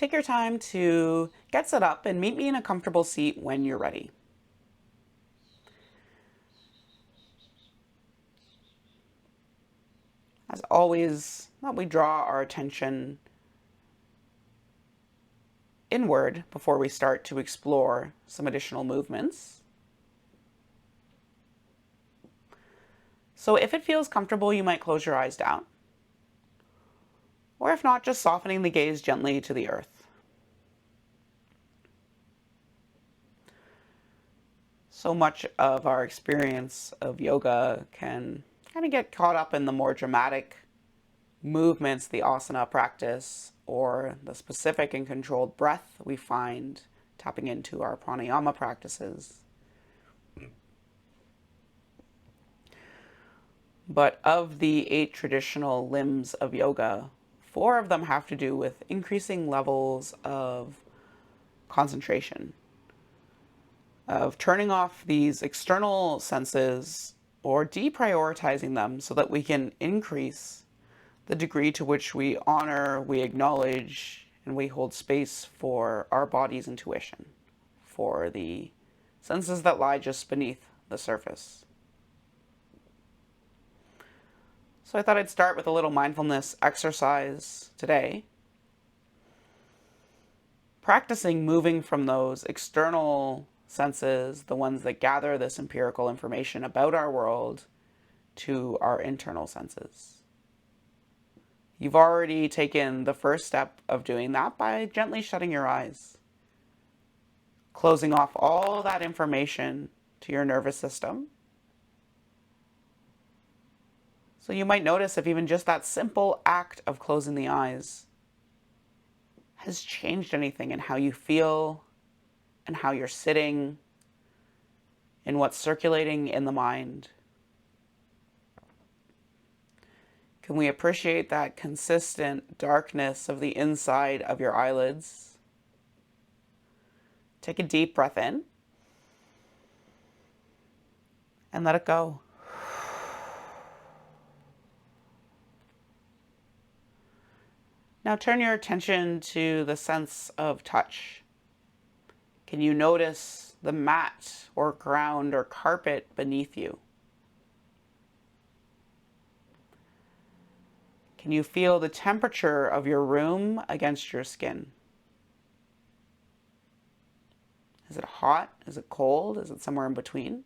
Take your time to get set up and meet me in a comfortable seat when you're ready. As always, we draw our attention inward before we start to explore some additional movements. So if it feels comfortable, you might close your eyes down. Or if not, just softening the gaze gently to the earth. So much of our experience of yoga can kind of get caught up in the more dramatic movements, the asana practice, or the specific and controlled breath we find tapping into our pranayama practices. But of the 8 traditional limbs of yoga, 4 of them have to do with increasing levels of concentration, of turning off these external senses or deprioritizing them so that we can increase the degree to which we honor, we acknowledge, and we hold space for our body's intuition, for the senses that lie just beneath the surface. So I thought I'd start with a little mindfulness exercise today. Practicing moving from those external senses, the ones that gather this empirical information about our world, to our internal senses. You've already taken the first step of doing that by gently shutting your eyes, closing off all that information to your nervous system. So you might notice if even just that simple act of closing the eyes has changed anything in how you feel and how you're sitting and what's circulating in the mind. Can we appreciate that consistent darkness of the inside of your eyelids? Take a deep breath in and let it go. Now turn your attention to the sense of touch. Can you notice the mat or ground or carpet beneath you? Can you feel the temperature of your room against your skin? Is it hot? Is it cold? Is it somewhere in between?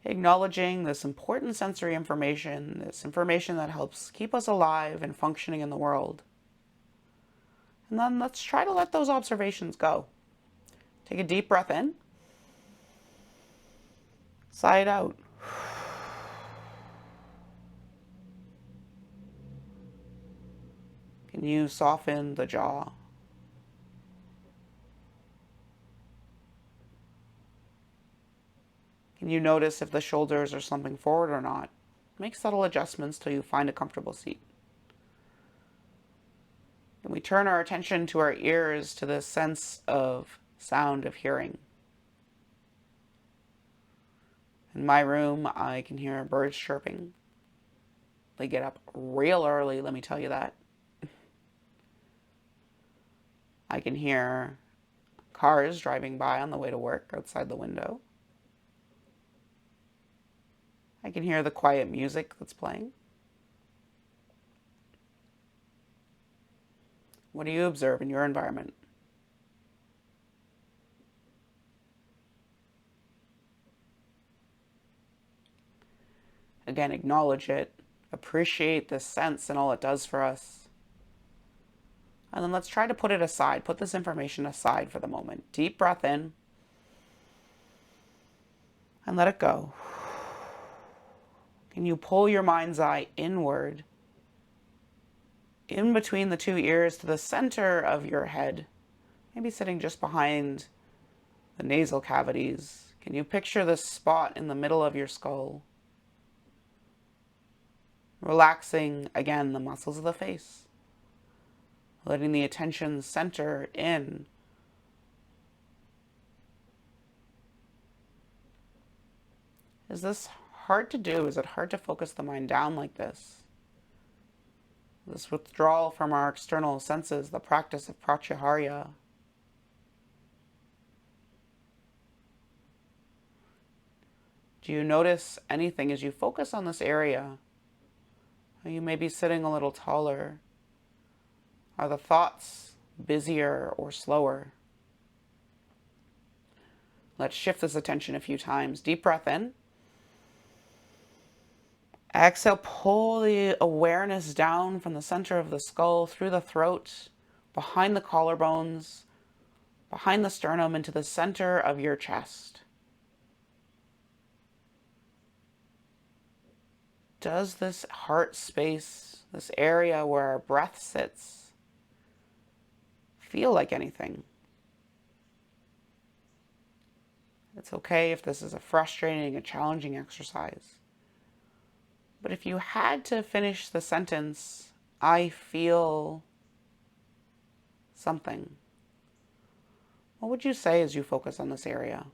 Acknowledging this important sensory information, this information that helps keep us alive and functioning in the world. And then let's try to let those observations go. Take a deep breath in. Sigh it out. Can you soften the jaw? Can you notice if the shoulders are slumping forward or not? Make subtle adjustments till you find a comfortable seat. Then we turn our attention to our ears, to this sense of sound of hearing. In my room, I can hear birds chirping. They get up real early, let me tell you that. I can hear cars driving by on the way to work outside the window. I can hear the quiet music that's playing. What do you observe in your environment? Again, acknowledge it. Appreciate this sense and all it does for us. And then let's try to put it aside. Put this information aside for the moment. Deep breath in. And let it go. Can you pull your mind's eye inward, in between the 2 ears to the center of your head, maybe sitting just behind the nasal cavities? Can you picture this spot in the middle of your skull? Relaxing, again, the muscles of the face. Letting the attention center in. Is this hard to do? Is it hard to focus the mind down like this? this withdrawal from our external senses, the practice of pratyahara. Do you notice anything as you focus on this area? Are you maybe sitting a little taller? Are the thoughts busier or slower? Let's shift this attention a few times. Deep breath in. Exhale, pull the awareness down from the center of the skull, through the throat, behind the collarbones, behind the sternum, into the center of your chest. Does this heart space, this area where our breath sits, feel like anything? It's okay if this is a frustrating, a challenging exercise. But if you had to finish the sentence, I feel something, what would you say as you focus on this area?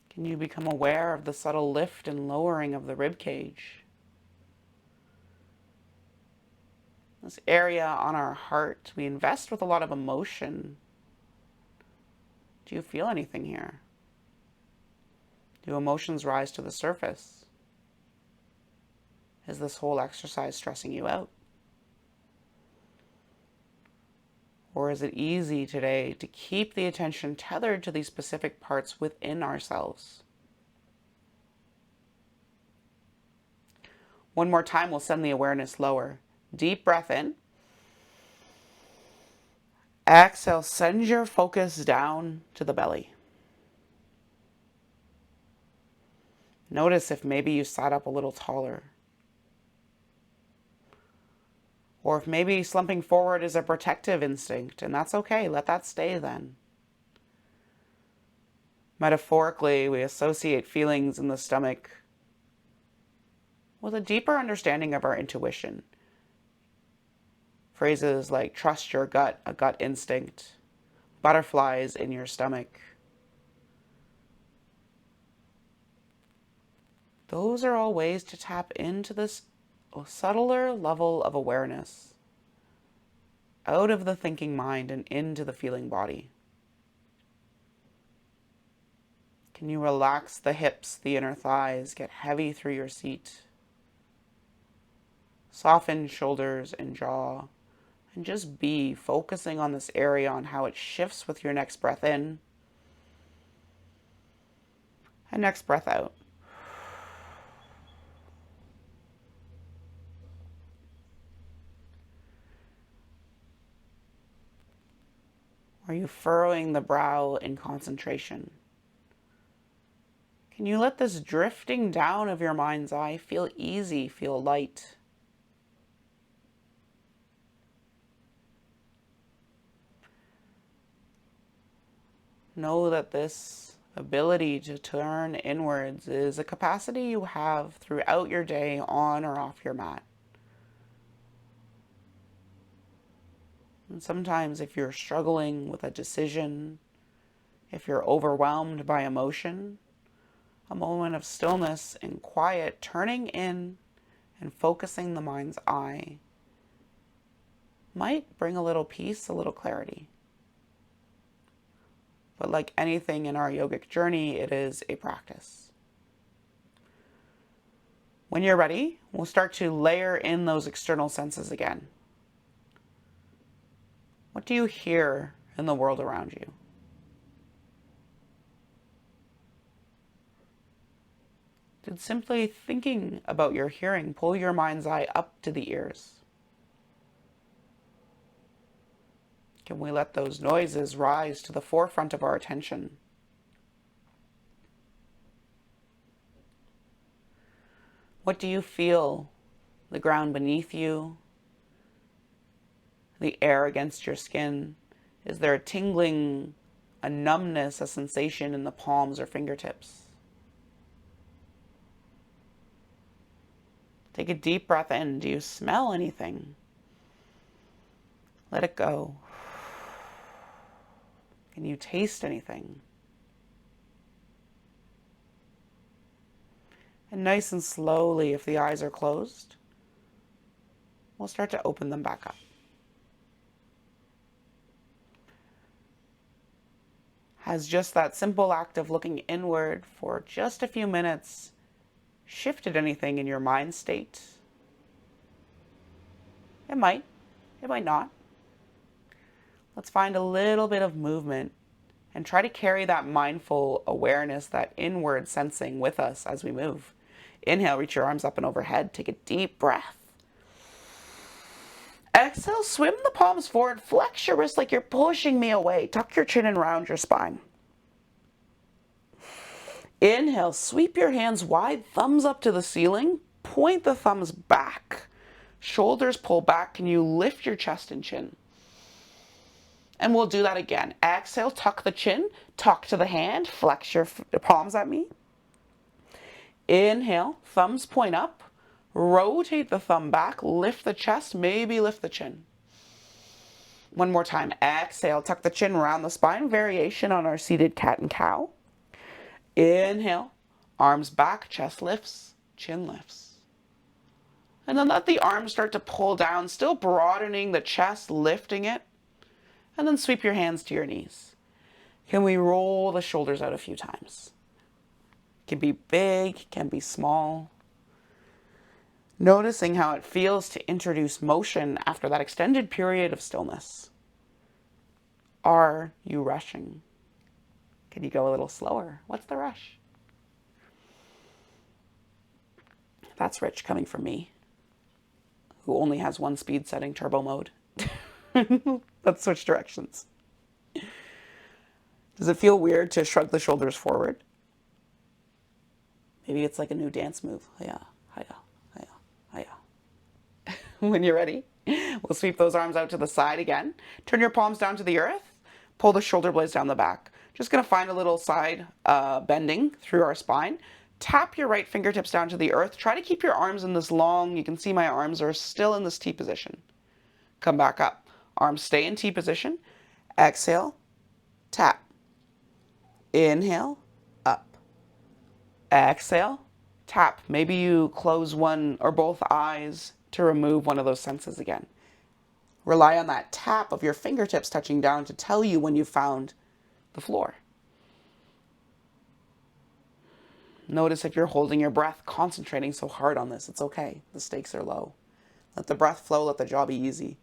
Can you become aware of the subtle lift and lowering of the rib cage? This area on our heart, we invest with a lot of emotion. Do you feel anything here? Do emotions rise to the surface? Is this whole exercise stressing you out? Or is it easy today to keep the attention tethered to these specific parts within ourselves? One more time, we'll send the awareness lower. Deep breath in. Exhale, send your focus down to the belly. Notice if maybe you sat up a little taller. Or if maybe slumping forward is a protective instinct, and that's okay, let that stay then. Metaphorically, we associate feelings in the stomach with a deeper understanding of our intuition. Phrases like trust your gut, a gut instinct, butterflies in your stomach. Those are all ways to tap into this subtler level of awareness, out of the thinking mind and into the feeling body. Can you relax the hips, the inner thighs, get heavy through your seat? Soften shoulders and jaw, and just be focusing on this area, on how it shifts with your next breath in and next breath out. Are you furrowing the brow in concentration? Can you let this drifting down of your mind's eye feel easy, feel light? Know that this ability to turn inwards is a capacity you have throughout your day, on or off your mat. And sometimes if you're struggling with a decision, if you're overwhelmed by emotion, a moment of stillness and quiet, turning in and focusing the mind's eye might bring a little peace, a little clarity. But like anything in our yogic journey, it is a practice. When you're ready, we'll start to layer in those external senses again. What do you hear in the world around you? Did simply thinking about your hearing pull your mind's eye up to the ears? Can we let those noises rise to the forefront of our attention? What do you feel? The ground beneath you? The air against your skin? Is there a tingling, a numbness, a sensation in the palms or fingertips? Take a deep breath in. Do you smell anything? Let it go. Can you taste anything? And nice and slowly, if the eyes are closed, we'll start to open them back up. Has just that simple act of looking inward for just a few minutes shifted anything in your mind state? It might. It might not. Let's find a little bit of movement and try to carry that mindful awareness, that inward sensing with us as we move. Inhale, reach your arms up and overhead. Take a deep breath. Exhale, swim the palms forward. Flex your wrists like you're pushing me away. Tuck your chin and round your spine. Inhale, sweep your hands wide, thumbs up to the ceiling. Point the thumbs back. Shoulders pull back. Can you lift your chest and chin? And we'll do that again. Exhale, tuck the chin, talk to the hand, flex your palms at me. Inhale, thumbs point up, rotate the thumb back, lift the chest, maybe lift the chin. One more time. Exhale, tuck the chin, round the spine, variation on our seated cat and cow. Inhale, arms back, chest lifts, chin lifts. And then let the arms start to pull down, still broadening the chest, lifting it. And then sweep your hands to your knees. Can we roll the shoulders out a few times? Can be big, can be small. Noticing how it feels to introduce motion after that extended period of stillness. Are you rushing? Can you go a little slower? What's the rush? That's rich coming from me, who only has one speed setting, turbo mode. Let's switch directions. Does it feel weird to shrug the shoulders forward? Maybe it's like a new dance move. Hiya, hiya, hiya, hiya. When you're ready, we'll sweep those arms out to the side again. Turn your palms down to the earth. Pull the shoulder blades down the back. Just going to find a little side bending through our spine. Tap your right fingertips down to the earth. Try to keep your arms in this long, you can see my arms are still in this T position. Come back up. Arms stay in T position. Exhale, tap. Inhale, up. Exhale, tap. Maybe you close one or both eyes to remove one of those senses again. Rely on that tap of your fingertips touching down to tell you when you found the floor. Notice if you're holding your breath, concentrating so hard on this. It's okay. The stakes are low. Let the breath flow. Let the jaw be easy.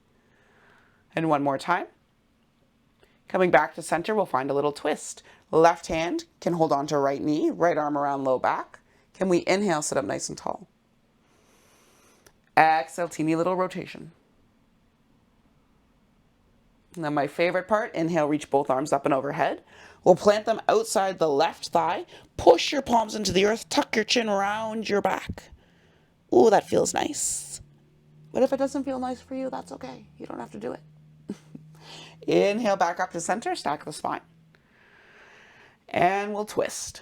And one more time. Coming back to center, we'll find a little twist. Left hand can hold on to right knee, right arm around low back. Can we inhale, sit up nice and tall? Exhale, teeny little rotation. And then my favorite part, inhale, reach both arms up and overhead. We'll plant them outside the left thigh. Push your palms into the earth. Tuck your chin around your back. Ooh, that feels nice. But if it doesn't feel nice for you, that's okay. You don't have to do it. Inhale back up to center, stack the spine. And we'll twist.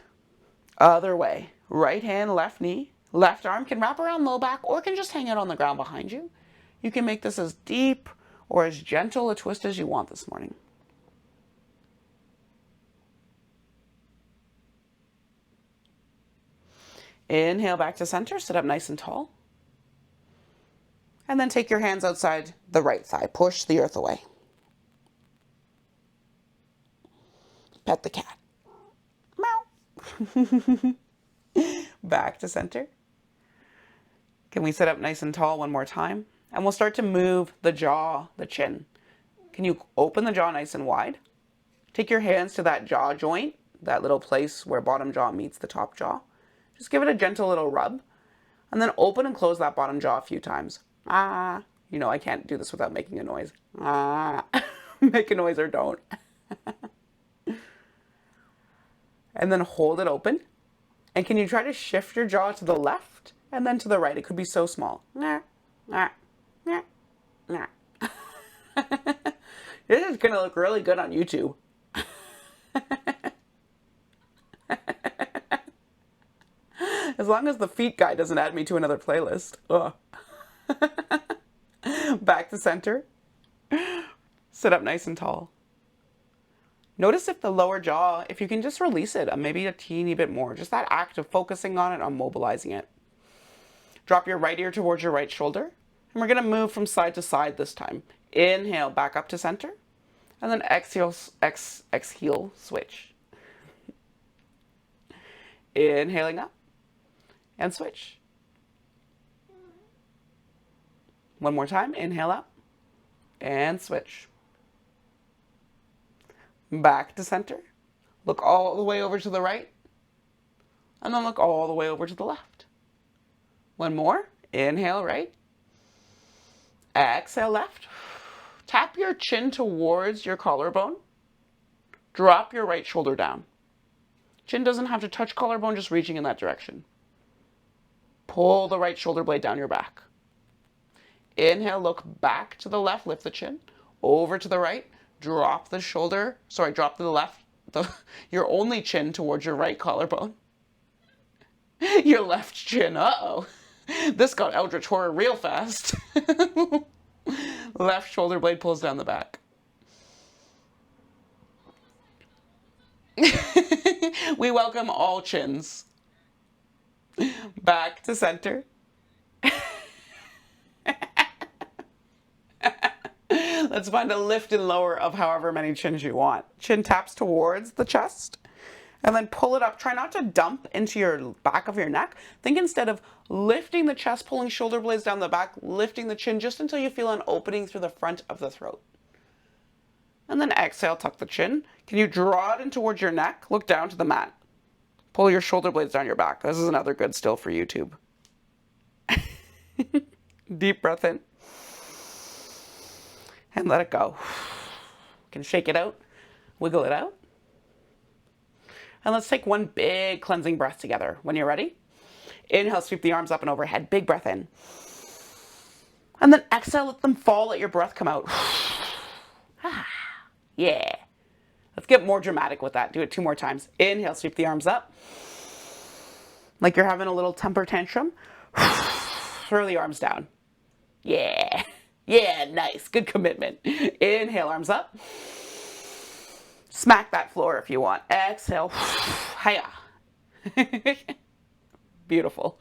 Other way. Right hand, left knee. Left arm can wrap around low back or can just hang out on the ground behind you. You can make this as deep or as gentle a twist as you want this morning. Inhale back to center, sit up nice and tall. And then take your hands outside the right thigh. Push the earth away. Pet the cat. Meow. Back to center. Can we sit up nice and tall one more time? And we'll start to move the jaw, the chin. Can you open the jaw nice and wide? Take your hands to that jaw joint, that little place where bottom jaw meets the top jaw. Just give it a gentle little rub. And then open and close that bottom jaw a few times. Ah. You know, I can't do this without making a noise. Ah. Make a noise or don't. And then hold it open. And can you try to shift your jaw to the left and then to the right? It could be so small. Nah, nah, nah, nah. This is going to look really good on YouTube. As long as the feet guy doesn't add me to another playlist. Ugh. Back to center. Sit up nice and tall. Notice if the lower jaw, if you can just release it maybe a teeny bit more, just that act of focusing on it, on mobilizing it. Drop your right ear towards your right shoulder. And we're going to move from side to side this time. Inhale, back up to center. And then exhale, exhale, switch. Inhaling up and switch. One more time. Inhale up and switch. Back to center. Look all the way over to the right. And then look all the way over to the left. One more. Inhale right. Exhale left. Tap your chin towards your collarbone. Drop your right shoulder down. Chin doesn't have to touch collarbone, just reaching in that direction. Pull the right shoulder blade down your back. Inhale, look back to the left, lift the chin. Over to the right, drop the shoulder, drop to the left, your only chin towards your right collarbone. Your left chin, uh-oh. This got Eldritch Horror real fast. Left shoulder blade pulls down the back. We welcome all chins. Back to center. Let's find a lift and lower of however many chins you want. Chin taps towards the chest. And then pull it up. Try not to dump into your back of your neck. Think instead of lifting the chest, pulling shoulder blades down the back, lifting the chin just until you feel an opening through the front of the throat. And then exhale, tuck the chin. Can you draw it in towards your neck? Look down to the mat. Pull your shoulder blades down your back. This is another good still for YouTube. Deep breath in. And let it go. Can shake it out. Wiggle it out. And let's take one big cleansing breath together. When you're ready, inhale, sweep the arms up and overhead. Big breath in. And then exhale, let them fall, let your breath come out. Yeah. Let's get more dramatic with that. Do it 2 more times. Inhale, sweep the arms up. Like you're having a little temper tantrum. Throw the arms down. Yeah. Yeah, nice. Good commitment. Inhale, arms up. Smack that floor if you want. Exhale. Hiya. Beautiful.